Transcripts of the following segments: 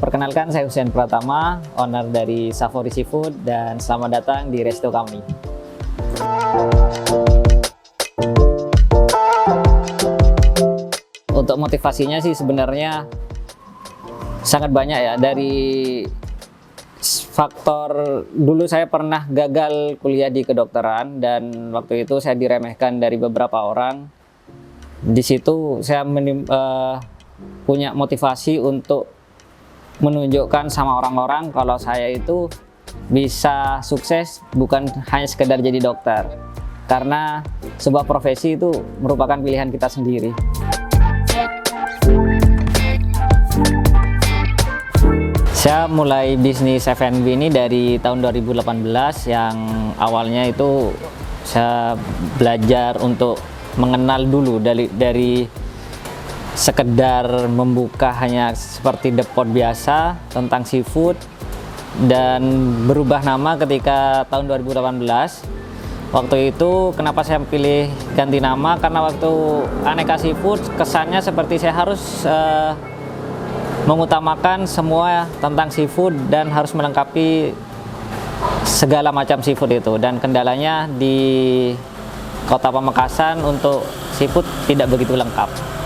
Perkenalkan, saya Hussein Pratama, owner dari Savory Seafood, dan selamat datang di resto kami. Untuk motivasinya sih sebenarnya sangat banyak ya. Dari faktor dulu saya pernah gagal kuliah di kedokteran dan waktu itu saya diremehkan dari beberapa orang. Di situ saya punya motivasi untuk menunjukkan sama orang-orang kalau saya itu bisa sukses bukan hanya sekedar jadi dokter, karena sebuah profesi itu merupakan pilihan kita sendiri. Saya mulai bisnis F&B ini dari tahun 2018, yang awalnya itu saya belajar untuk mengenal dulu dari sekedar membuka hanya seperti depot biasa tentang seafood, dan berubah nama ketika tahun 2018. Waktu itu kenapa saya pilih ganti nama, karena waktu Aneka Seafood kesannya seperti saya harus mengutamakan semua tentang seafood dan harus melengkapi segala macam seafood itu, dan kendalanya di Kota Pamekasan untuk seafood tidak begitu lengkap.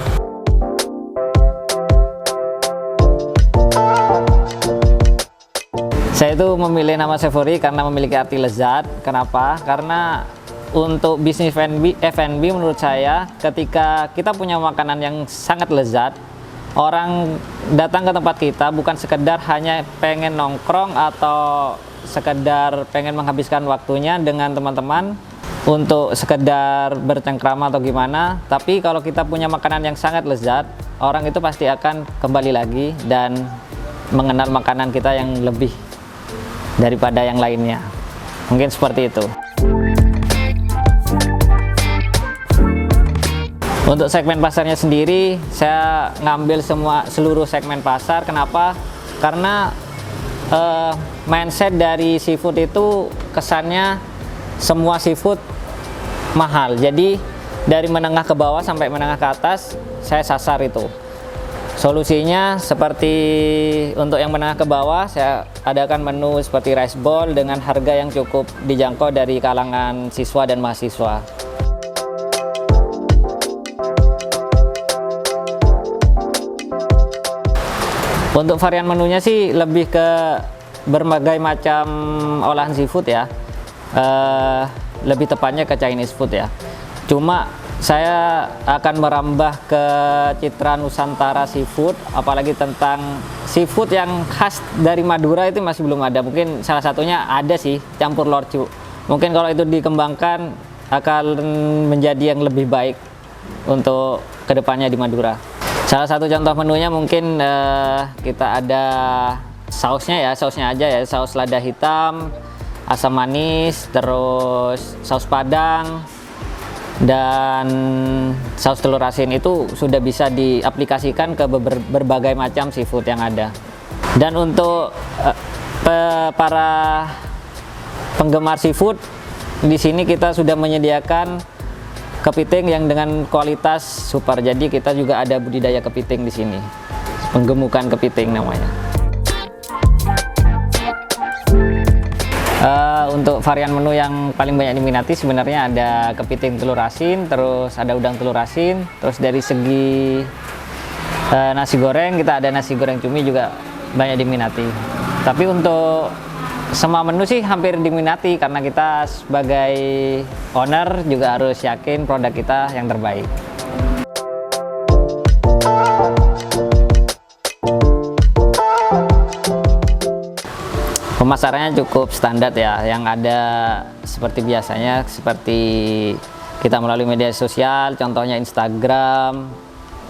Saya itu memilih nama Savory karena memiliki arti lezat. Kenapa? Karena untuk bisnis F&B menurut saya, ketika kita punya makanan yang sangat lezat, orang datang ke tempat kita bukan sekedar hanya pengen nongkrong atau sekedar pengen menghabiskan waktunya dengan teman-teman untuk sekedar bercengkrama atau gimana, tapi kalau kita punya makanan yang sangat lezat, orang itu pasti akan kembali lagi dan mengenal makanan kita yang lebih daripada yang lainnya. Mungkin seperti itu. Untuk segmen pasarnya sendiri, saya ngambil seluruh segmen pasar. Kenapa? Karena mindset dari seafood itu kesannya semua seafood mahal. Jadi dari menengah ke bawah sampai menengah ke atas saya sasar itu. Solusinya seperti untuk yang menengah ke bawah, saya adakan menu seperti rice bowl dengan harga yang cukup dijangkau dari kalangan siswa dan mahasiswa. Untuk varian menunya sih lebih ke berbagai macam olahan seafood ya. Lebih tepatnya ke Chinese food ya. Cuma saya akan merambah ke citra Nusantara seafood, apalagi tentang seafood yang khas dari Madura itu masih belum ada. Mungkin salah satunya ada sih, campur lorcu. Mungkin kalau itu dikembangkan akan menjadi yang lebih baik untuk kedepannya di Madura. Salah satu contoh menunya mungkin kita ada sausnya aja ya, saus lada hitam, asam manis, terus saus padang, dan saus telur asin. Itu sudah bisa diaplikasikan ke berbagai macam seafood yang ada. Dan untuk para penggemar seafood, di sini kita sudah menyediakan kepiting yang dengan kualitas super. Jadi kita juga ada budidaya kepiting di sini, penggemukan kepiting namanya. Untuk varian menu yang paling banyak diminati sebenarnya ada kepiting telur asin, terus ada udang telur asin, terus dari segi nasi goreng kita ada nasi goreng cumi juga banyak diminati. Tapi untuk semua menu sih hampir diminati, karena kita sebagai owner juga harus yakin produk kita yang terbaik. Pemasarannya cukup standar ya, yang ada seperti biasanya, seperti kita melalui media sosial, contohnya Instagram,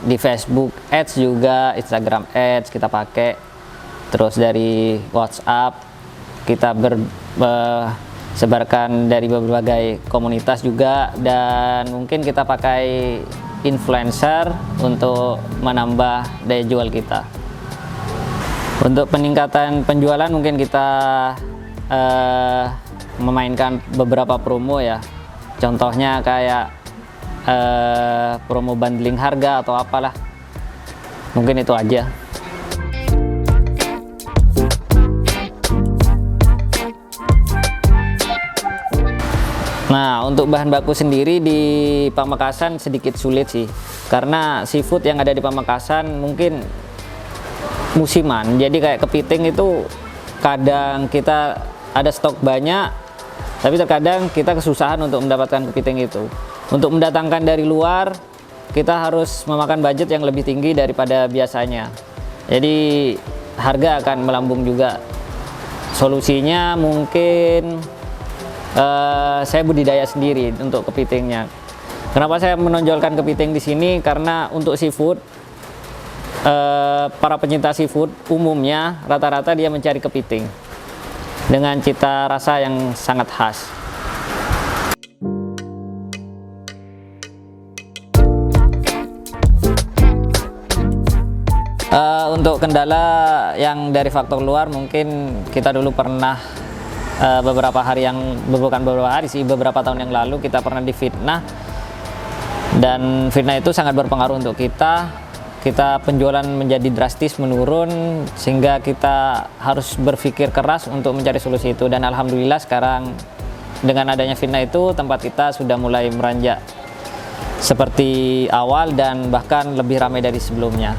di Facebook Ads juga, Instagram Ads kita pakai, terus dari WhatsApp kita sebarkan dari berbagai komunitas juga, dan mungkin kita pakai influencer untuk menambah daya jual kita. Untuk peningkatan penjualan mungkin kita memainkan beberapa promo ya. Contohnya kayak promo bundling harga atau apalah. Mungkin itu aja. Nah, untuk bahan baku sendiri di Pamekasan sedikit sulit sih, karena seafood yang ada di Pamekasan mungkin musiman. Jadi kayak kepiting itu kadang kita ada stok banyak, tapi terkadang kita kesusahan untuk mendapatkan kepiting itu. Untuk mendatangkan dari luar, kita harus memakan budget yang lebih tinggi daripada biasanya. Jadi harga akan melambung juga. Solusinya mungkin saya budidaya sendiri untuk kepitingnya. Kenapa saya menonjolkan kepiting di sini? Karena untuk seafood, para pencinta seafood umumnya rata-rata dia mencari kepiting dengan cita rasa yang sangat khas. Untuk kendala yang dari faktor luar, mungkin kita dulu pernah beberapa tahun yang lalu kita pernah difitnah, dan fitnah itu sangat berpengaruh untuk kita penjualan menjadi drastis menurun, sehingga kita harus berpikir keras untuk mencari solusi itu. Dan alhamdulillah sekarang dengan adanya fitnah itu tempat kita sudah mulai meranjak seperti awal dan bahkan lebih ramai dari sebelumnya.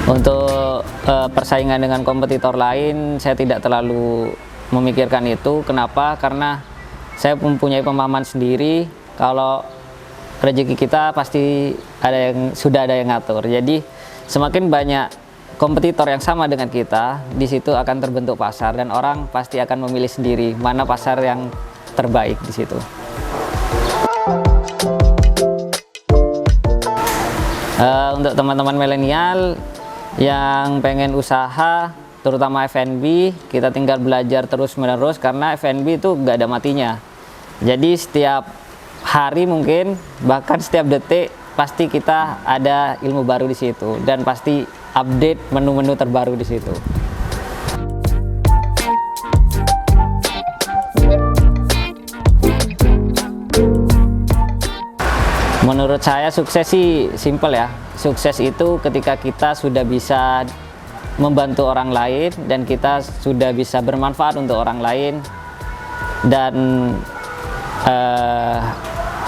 Untuk persaingan dengan kompetitor lain, saya tidak terlalu memikirkan itu. Kenapa? Karena saya mempunyai pemahaman sendiri kalau rezeki kita pasti sudah ada yang ngatur. Jadi semakin banyak kompetitor yang sama dengan kita, di situ akan terbentuk pasar dan orang pasti akan memilih sendiri mana pasar yang terbaik di situ. Untuk teman-teman milenial yang pengen usaha, terutama F&B, kita tinggal belajar terus-menerus, karena F&B itu nggak ada matinya. Jadi setiap hari mungkin, bahkan setiap detik, pasti kita ada ilmu baru di situ, dan pasti update menu-menu terbaru di situ. Menurut saya sukses sih simple ya. Sukses itu ketika kita sudah bisa membantu orang lain dan kita sudah bisa bermanfaat untuk orang lain, dan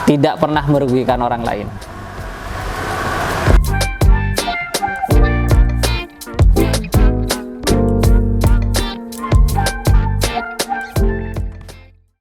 tidak pernah merugikan orang lain.